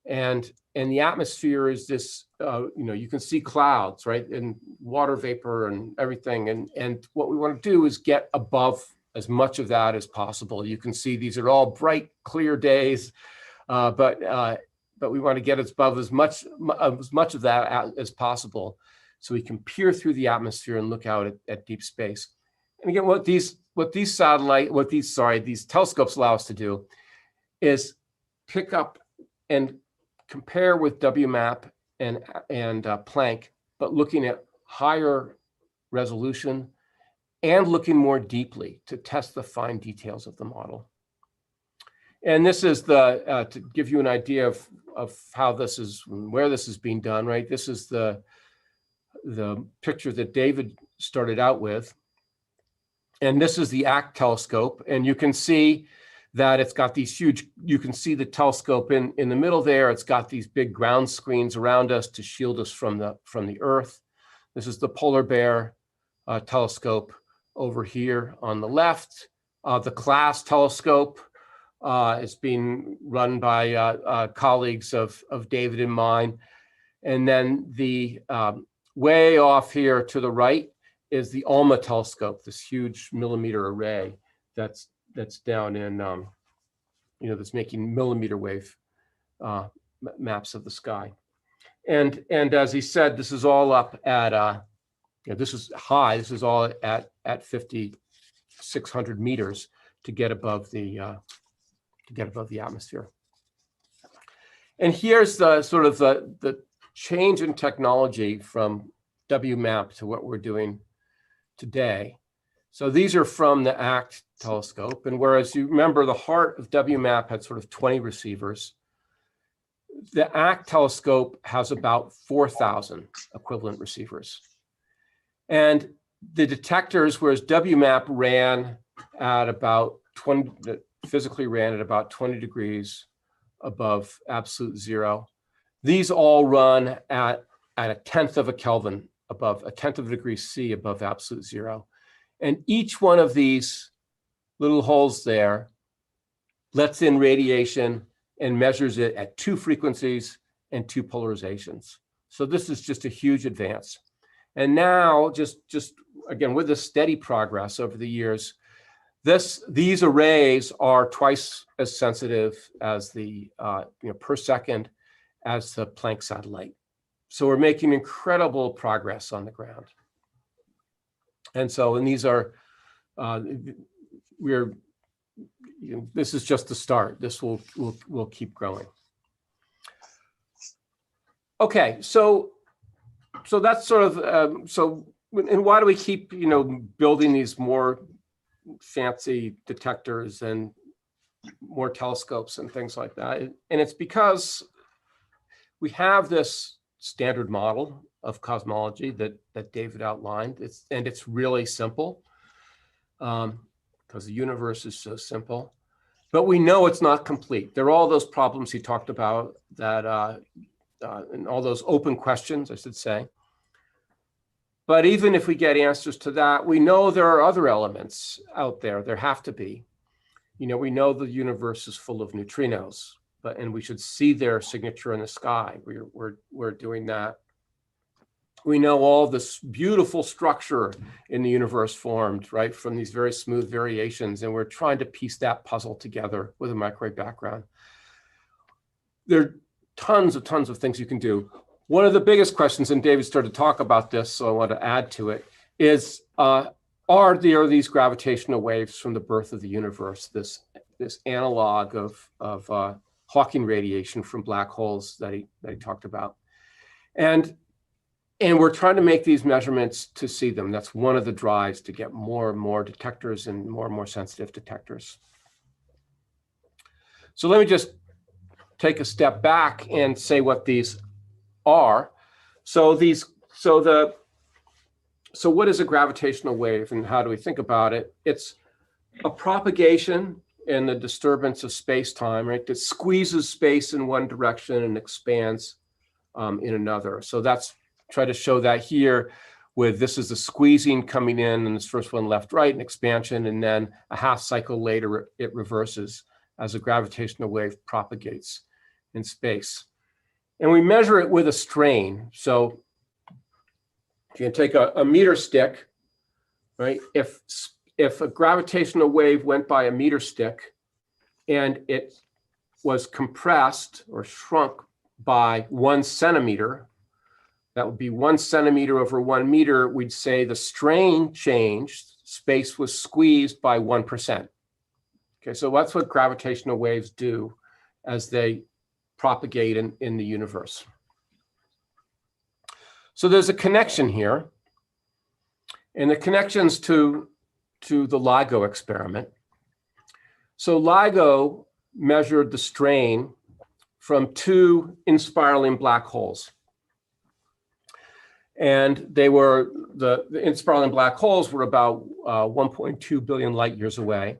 And the atmosphere is this, you can see clouds, right? And water vapor and everything. And what we want to do is get above as much of that as possible. You can see these are all bright, clear days, but we want to get above as much of that as possible, so we can peer through the atmosphere and look out at deep space. And again, what these telescopes allow us to do is pick up and compare with WMAP and Planck, but looking at higher resolution and looking more deeply to test the fine details of the model. And this is to give you an idea of how this is, where this is being done, right? This is the picture that David started out with. And this is the ACT telescope. And you can see that it's got these huge, you can see the telescope in the middle there. It's got these big ground screens around us to shield us from the Earth. This is the Polar Bear telescope over here on the left. The CLASS telescope is being run by colleagues of David and mine. And then the way off here to the right is the ALMA telescope, this huge millimeter array that's down in, that's making millimeter wave maps of the sky. And as he said, this is all up at, this is high, this is all at 5,600 meters to get above the atmosphere. And here's the sort of the change in technology from WMAP to what we're doing today. So these are from the ACT telescope. And whereas you remember the heart of WMAP had sort of 20 receivers, the ACT telescope has about 4,000 equivalent receivers. And the detectors, whereas WMAP ran at about 20, physically ran at about 20 degrees above absolute zero, these all run at a tenth of a Kelvin above, a tenth of a degree C above absolute zero. And each one of these little holes there lets in radiation and measures it at 2 frequencies and 2 polarizations. So this is just a huge advance. And now, just again, with the steady progress over the years, these arrays are twice as sensitive as the per second as the Planck satellite. So we're making incredible progress on the ground. And so, and these are, this is just the start. This will keep growing. Okay, so that's sort of, and why do we keep, building these more fancy detectors and more telescopes and things like that? And it's because we have this standard model of cosmology that David outlined. It's really simple because the universe is so simple. But we know it's not complete. There are all those problems he talked about that, and all those open questions, I should say. But even if we get answers to that, we know there are other elements out there. There have to be. We know the universe is full of neutrinos, and we should see their signature in the sky. We're doing that. We know all this beautiful structure in the universe formed, right, from these very smooth variations, and we're trying to piece that puzzle together with a microwave background. There are tons of things you can do. One of the biggest questions, and David started to talk about this, so I want to add to it, is are there these gravitational waves from the birth of the universe, this analog of Hawking radiation from black holes that he talked about? And we're trying to make these measurements to see them. That's one of the drives, to get more and more detectors and more sensitive detectors. So let me just take a step back and say what these are. So what is a gravitational wave and how do we think about it? It's a propagation in the disturbance of space-time, right? That squeezes space in one direction and expands in another. So that's, try to show that here with, this is the squeezing coming in, and this first one left, right, and expansion, and then a half cycle later, it reverses as a gravitational wave propagates in space. And we measure it with a strain. So you can take a meter stick, right? If a gravitational wave went by a meter stick and it was compressed or shrunk by 1 centimeter, that would be 1 centimeter over 1 meter, we'd say the strain changed, space was squeezed by 1%. Okay, so that's what gravitational waves do as they propagate in the universe. So there's a connection here, and the connection's to the LIGO experiment. So LIGO measured the strain from 2 inspiraling black holes. And they were, the inspiraling black holes were about 1.2 billion light years away.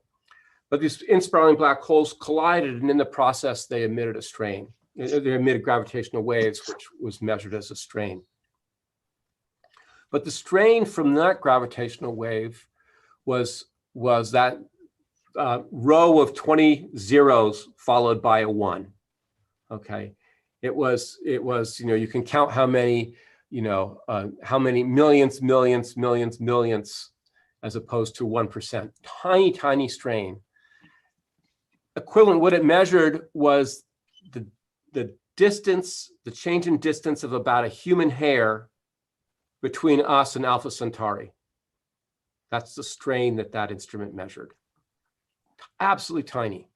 But these inspiraling black holes collided, and in the process, they emitted a strain. They emitted gravitational waves, which was measured as a strain. But the strain from that gravitational wave was that row of 20 zeros followed by a 1. Okay, it was you can count how many millions as opposed to 1%. Tiny strain. Equivalent, what it measured was the distance, the change in distance of about a human hair between us and Alpha Centauri. That's the strain that instrument measured. Absolutely tiny.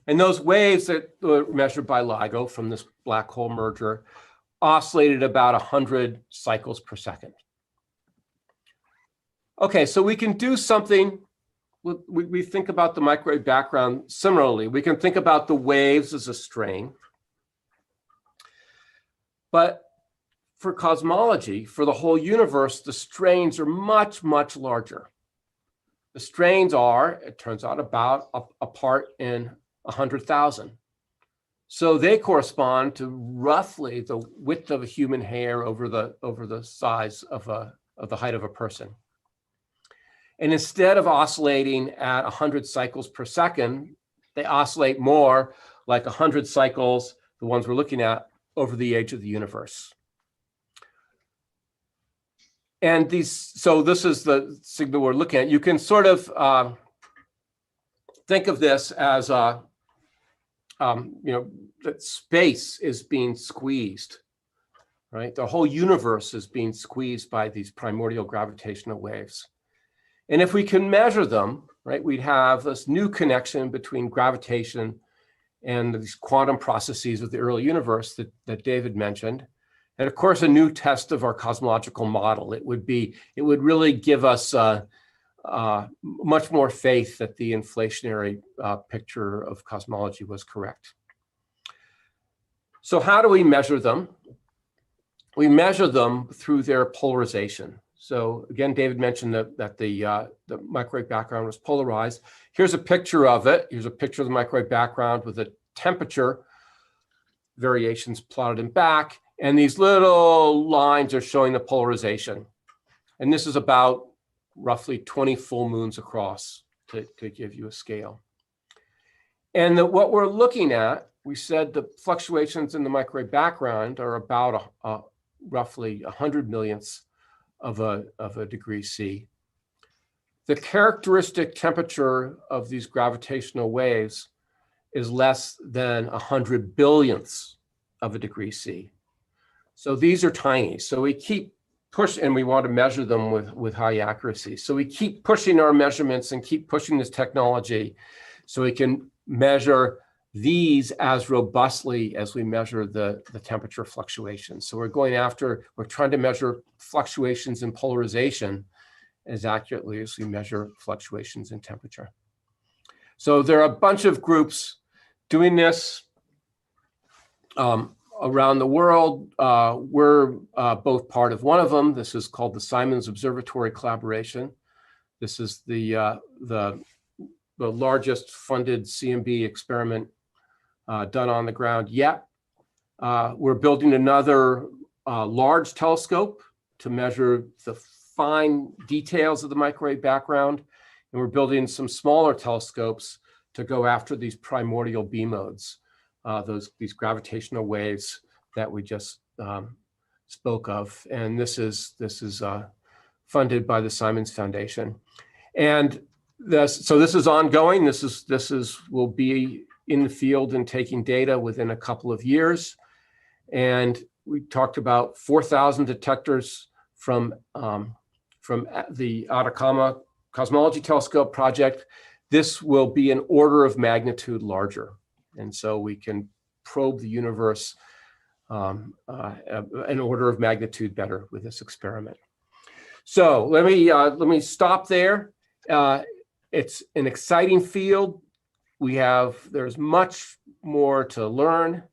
And those waves that were measured by LIGO from this black hole merger oscillated about 100 cycles per second. Okay, so we can do something. We think about the microwave background similarly. We can think about the waves as a strain. But for cosmology, for the whole universe, the strains are much larger. The strains are, it turns out, about a part in 100,000. So they correspond to roughly the width of a human hair over the size of the height of a person. And instead of oscillating at 100 cycles per second, they oscillate more like 100 cycles, the ones we're looking at, over the age of the universe. And so this is the signal we're looking at. You can sort of think of this as that space is being squeezed, right? The whole universe is being squeezed by these primordial gravitational waves. And if we can measure them, right, we'd have this new connection between gravitation and these quantum processes of the early universe that David mentioned. And of course, a new test of our cosmological model. It would really give us much more faith that the inflationary picture of cosmology was correct. So how do we measure them? We measure them through their polarization. So again, David mentioned that the microwave background was polarized. Here's a picture of it. Here's a picture of the microwave background with the temperature variations plotted in back. And these little lines are showing the polarization. And this is about roughly 20 full moons across to give you a scale. And what we're looking at, we said the fluctuations in the microwave background are about roughly 100 millionths of a degree C. The characteristic temperature of these gravitational waves is less than 100 billionths of a degree C. So these are tiny. So we keep pushing, and we want to measure them with high accuracy. So we keep pushing our measurements and keep pushing this technology so we can measure these as robustly as we measure the temperature fluctuations. So we're trying to measure fluctuations in polarization as accurately as we measure fluctuations in temperature. So there are a bunch of groups doing this around the world. We're both part of one of them. This is called the Simons Observatory Collaboration. This is the largest funded CMB experiment done on the ground yet. We're building another large telescope to measure the fine details of the microwave background. And we're building some smaller telescopes to go after these primordial B modes, these gravitational waves that we just spoke of. And this is funded by the Simons Foundation. And so this is ongoing. This will be in the field and taking data within a couple of years. And we talked about 4,000 detectors from the Atacama Cosmology Telescope project. This will be an order of magnitude larger. And so we can probe the universe an order of magnitude better with this experiment. So let me stop there. It's an exciting field. There's much more to learn,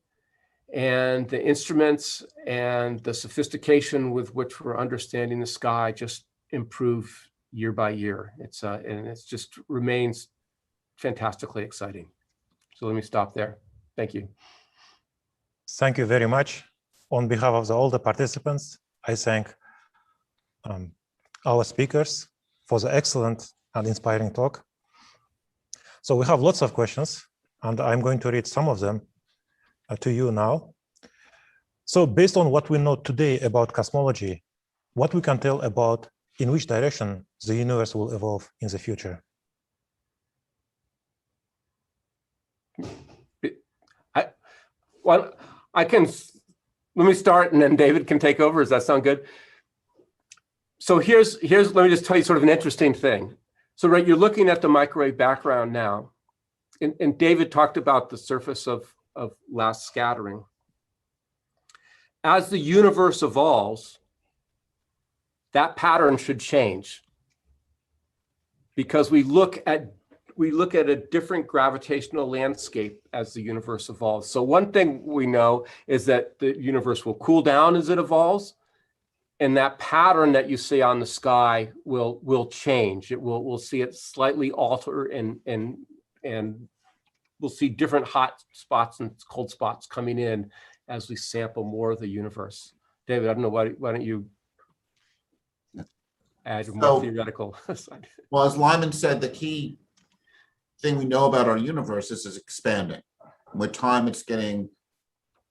and the instruments and the sophistication with which we're understanding the sky just improve year by year. And it just remains fantastically exciting. So let me stop there. Thank you. Thank you very much. On behalf of all the participants, I thank our speakers for the excellent and inspiring talk. So we have lots of questions, and I'm going to read some of them to you now. So based on what we know today about cosmology, what we can tell about in which direction the universe will evolve in the future? Let me start, and then David can take over. Does that sound good? So let me just tell you sort of an interesting thing. So right, you're looking at the microwave background now, and David talked about the surface of last scattering. As the universe evolves, that pattern should change, because we look at a different gravitational landscape as the universe evolves. So one thing we know is that the universe will cool down as it evolves, and that pattern that you see on the sky will change. We'll see it slightly alter, and we'll see different hot spots and cold spots coming in as we sample more of the universe. David, I don't know, why don't you add more theoretical side? Well, as Lyman said, the key thing we know about our universe is it's expanding. With time, it's getting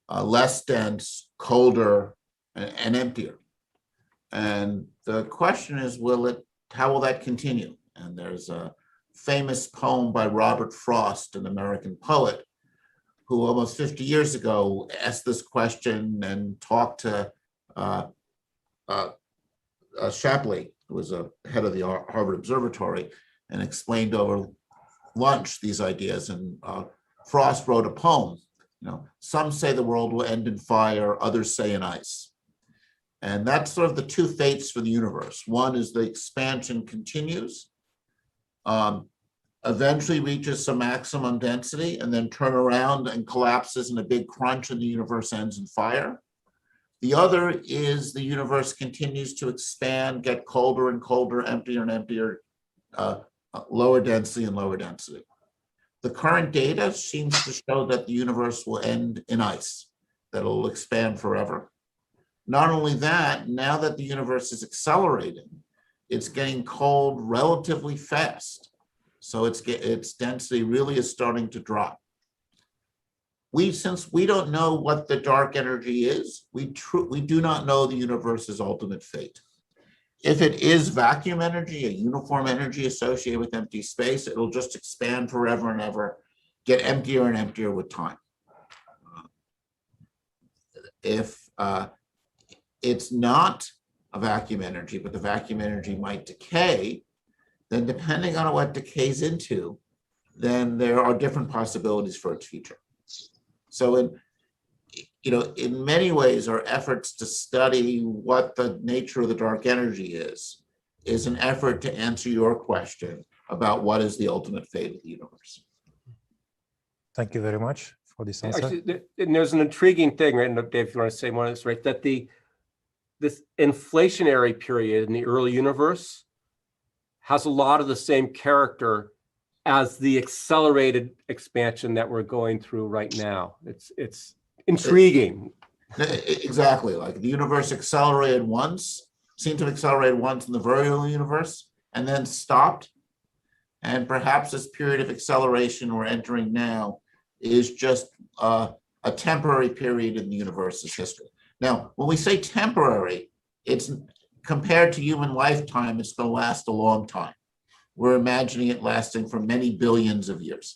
less dense, colder, and emptier. And the question is, how will that continue? And there's a famous poem by Robert Frost, an American poet, who almost 50 years ago asked this question and talked to Shapley, who was a head of the Harvard Observatory, and explained over lunch these ideas. And Frost wrote a poem. Some say the world will end in fire, others say in ice. And that's sort of the two fates for the universe. One is the expansion continues, eventually reaches some maximum density, and then turn around and collapses in a big crunch, and the universe ends in fire. The other is the universe continues to expand, get colder and colder, emptier and emptier, lower density and lower density. The current data seems to show that the universe will end in ice, that it'll expand forever. Not only that, now that the universe is accelerating, it's getting cold relatively fast. So its density really is starting to drop. Since we don't know what the dark energy is, we do not know the universe's ultimate fate. If it is vacuum energy, a uniform energy associated with empty space, it'll just expand forever and ever, get emptier and emptier with time. If it's not a vacuum energy, but the vacuum energy might decay, then depending on what decays into, then there are different possibilities for its future. So in many ways, our efforts to study what the nature of the dark energy is an effort to answer your question about what is the ultimate fate of the universe. Thank you very much for this answer. Actually, and there's an intriguing thing, right? And Dave, if you want to say more of this, right? That this inflationary period in the early universe has a lot of the same character as the accelerated expansion that we're going through right now. It's intriguing. Exactly. Like the universe seemed to have accelerated once in the very early universe and then stopped. And perhaps this period of acceleration we're entering now is just a a temporary period in the universe's history. Now, when we say temporary, it's compared to human lifetime, it's going to last a long time. We're imagining it lasting for many billions of years.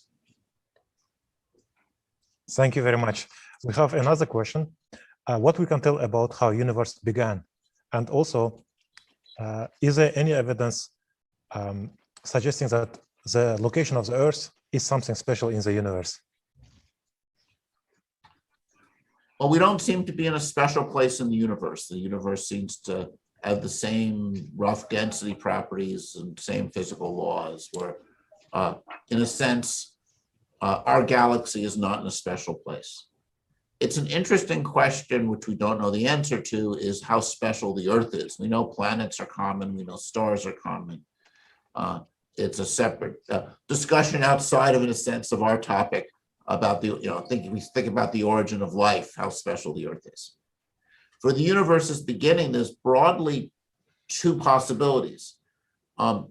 Thank you very much. We have another question. What we can tell about how universe began? And also, is there any evidence suggesting that the location of the Earth is something special in the universe? Well, we don't seem to be in a special place in the universe. The universe seems to have the same rough density properties and same physical laws, where in a sense, our galaxy is not in a special place. It's an interesting question, which we don't know the answer to, is how special the Earth is. We know planets are common, we know stars are common. It's a separate discussion outside of, in a sense, of our topic about the, we think about the origin of life, how special the Earth is. For the universe's beginning, there's broadly two possibilities.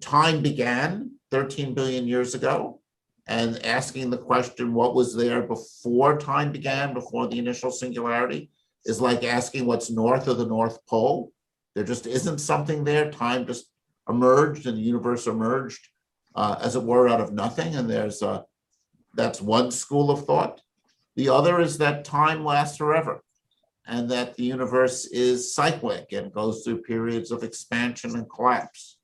Time began 13 billion years ago, and asking the question, what was there before time began, before the initial singularity, is like asking what's north of the North Pole. There just isn't something there. Time just emerged and the universe emerged, as it were, out of nothing. And that's one school of thought. The other is that time lasts forever, and that the universe is cyclic and goes through periods of expansion and collapse.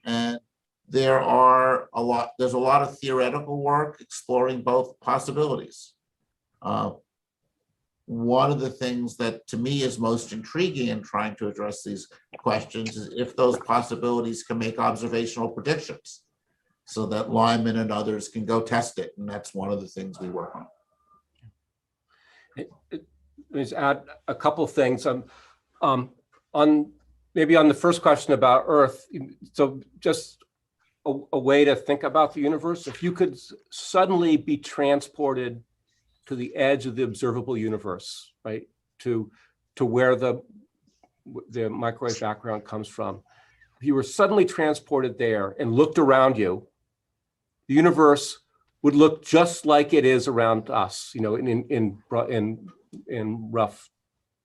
And there's a lot of theoretical work exploring both possibilities. One of the things that to me is most intriguing in trying to address these questions is if those possibilities can make observational predictions, so that Lyman and others can go test it. And that's one of the things we work on. Let me just add a couple of things. Maybe on the first question about Earth, so just a way to think about the universe, if you could suddenly be transported to the edge of the observable universe, right, to where the microwave background comes from, if you were suddenly transported there and looked around you, the universe would look just like it is around us, in rough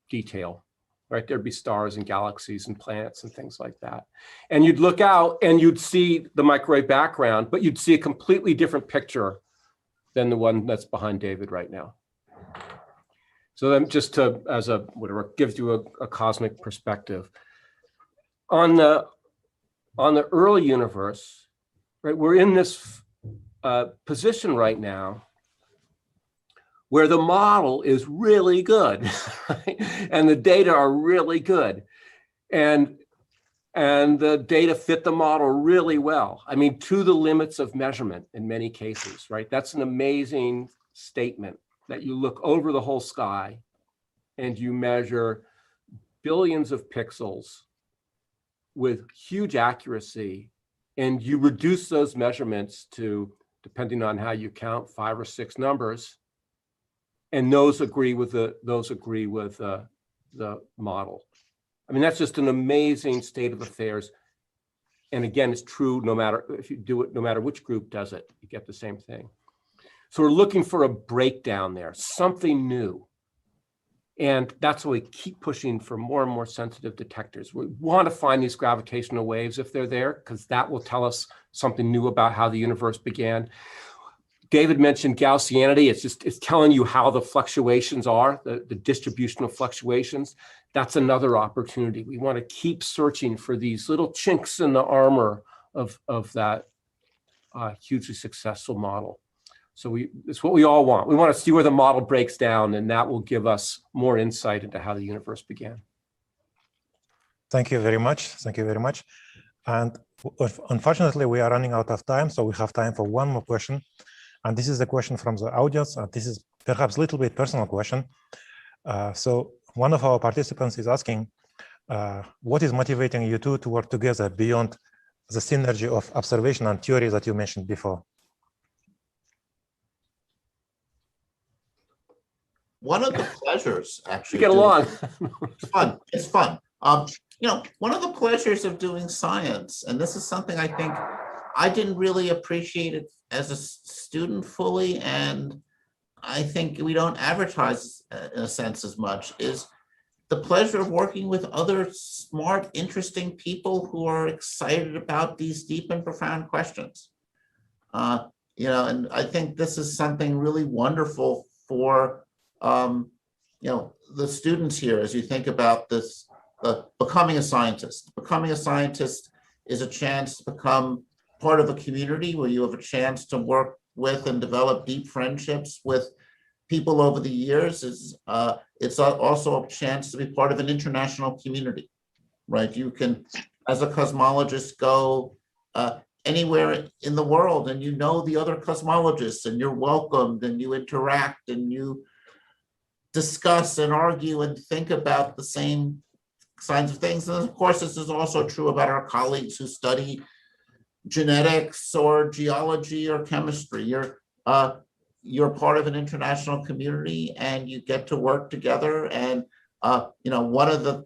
detail. Right, there'd be stars and galaxies and planets and things like that. And you'd look out and you'd see the microwave background, but you'd see a completely different picture than the one that's behind David right now. So then just to, as a, whatever, gives you a cosmic perspective. On the early universe, right, we're in this position right now where the model is really good, right? And the data are really good. And the data fit the model really well. I mean, to the limits of measurement in many cases, right? That's an amazing statement, that you look over the whole sky and you measure billions of pixels with huge accuracy, and you reduce those measurements to, depending on how you count, 5 or 6 numbers. And those agree with the model. I mean, that's just an amazing state of affairs. And again, it's true no matter if you do it, no matter which group does it, you get the same thing. So we're looking for a breakdown there, something new. And that's why we keep pushing for more and more sensitive detectors. We want to find these gravitational waves if they're there, because that will tell us something new about how the universe began. David mentioned Gaussianity. It's telling you how the fluctuations are, the distributional fluctuations. That's another opportunity. We want to keep searching for these little chinks in the armor of that hugely successful model. So it's what we all want. We want to see where the model breaks down, and that will give us more insight into how the universe began. Thank you very much. Thank you very much. And unfortunately, we are running out of time, so we have time for one more question. And this is a question from the audience. And this is perhaps a little bit personal question. So one of our participants is asking, what is motivating you two to work together beyond the synergy of observation and theory that you mentioned before? One of the pleasures, actually, get along. It's fun. One of the pleasures of doing science, and this is something I think I didn't really appreciate it as a student fully, and I think we don't advertise in a sense as much is the pleasure of working with other smart, interesting people who are excited about these deep and profound questions. And I think this is something really wonderful for, the students here as you think about this, becoming a scientist. Becoming a scientist is a chance to become part of a community where you have a chance to work with and develop deep friendships with people over the years. It's also a chance to be part of an international community, right? You can, as a cosmologist, go anywhere in the world and you know the other cosmologists and you're welcomed and you interact and you discuss and argue and think about the same kinds of things. And of course, this is also true about our colleagues who study genetics or geology or chemistry. You're part of an international community and you get to work together. And one of the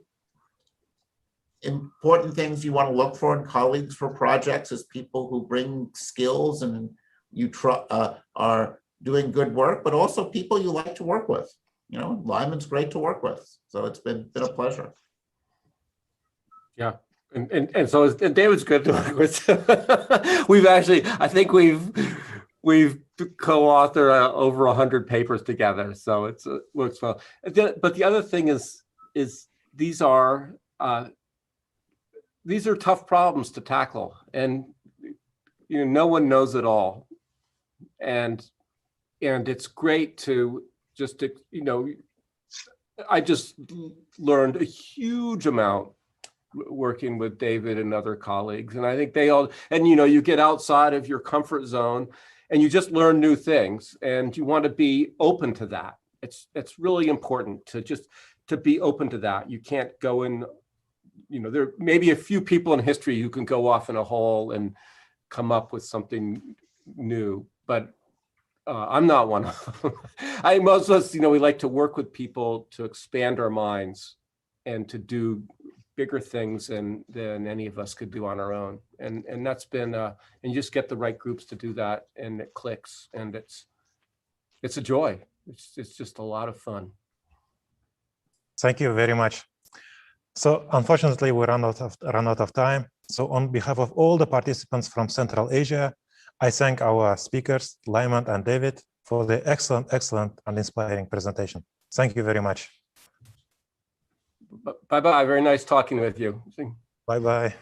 important things you want to look for in colleagues for projects is people who bring skills and you are doing good work, but also people you like to work with. Lyman's great to work with, so it's been a pleasure. Yeah. And so David's good to work with. We've actually, I think we've co-authored over 100 papers together, so it works well. But the other thing is these are tough problems to tackle, and no one knows it all, and it's great to just I just learned a huge amount working with David and other colleagues. And I think they all, and you get outside of your comfort zone and you just learn new things, and you want to be open to that. It's really important to be open to that. You can't go in, there may be a few people in history who can go off in a hole and come up with something new, but I'm not one of them. Most of us, we like to work with people to expand our minds and to do bigger things than any of us could do on our own. And that's been, and you just get the right groups to do that, and it clicks, and it's a joy. It's just a lot of fun. Thank you very much. So unfortunately, we run out of time. So on behalf of all the participants from Central Asia, I thank our speakers, Lyman and David, for the excellent and inspiring presentation. Thank you very much. Bye-bye. Very nice talking with you. Bye-bye.